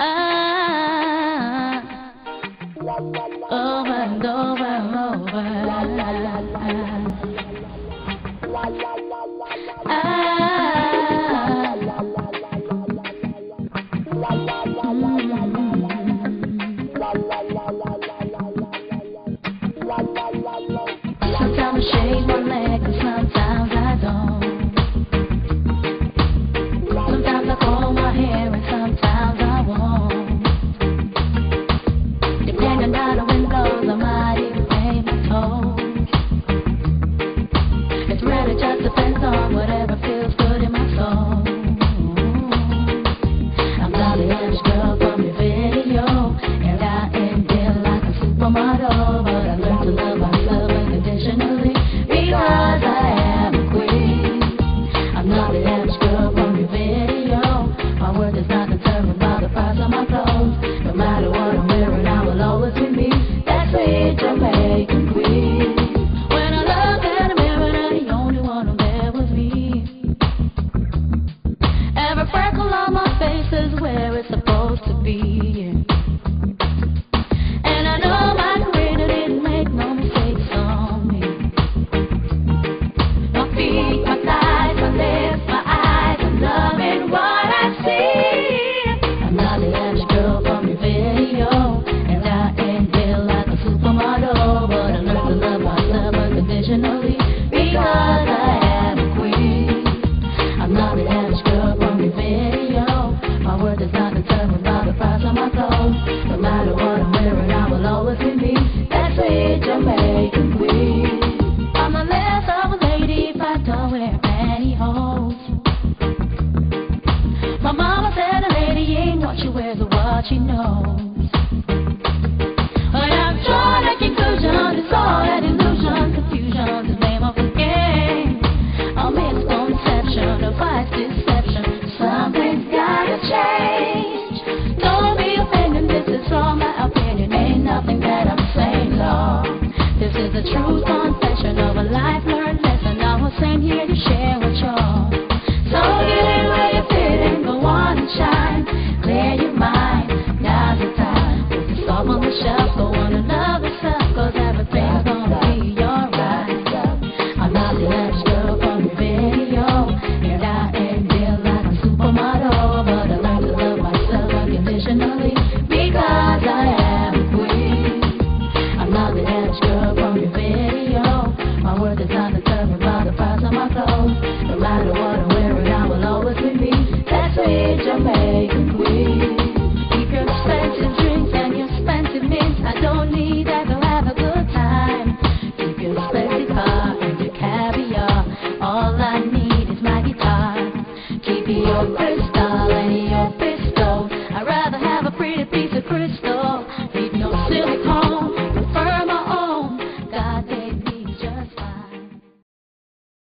Ah, over and over and over. Ah, sometimes I shake my leg and sometimes I don't. Sometimes I comb my hair and sometimes I won't. Depending on the wind blows, I might even paint my toes. It really just depends on whatever feels good in my soul. I'm not the average girl from your video, and I ain't built like a supermodel, but I learned to love myself unconditionally because I am a queen. I'm not the average girl from your video. My worth is not determined by the price of my clothes. No matter what I'm wearing, I will always be me. That sweet Jamaican queen. When I look at a mirror, they're the only one who there with me. Every freckle on my face is where it's supposed to be. And I know my creator didn't make no mistakes on me. My feet, my thighs, my lips, my eyes, I'm loving what I see. I'm not the average girl from your video, and I ain't built like a supermodel, but I learned to love myself unconditionally because I am a queen. I'm not the average girl from your video. My worth is not determined by the price of my clothes. No matter what I'm wearing, I will always be me. That sweet Jamaican queen. I'm the less of a lady if I don't wear pantyhose. My mama said a lady ain't what she wears or what she knows.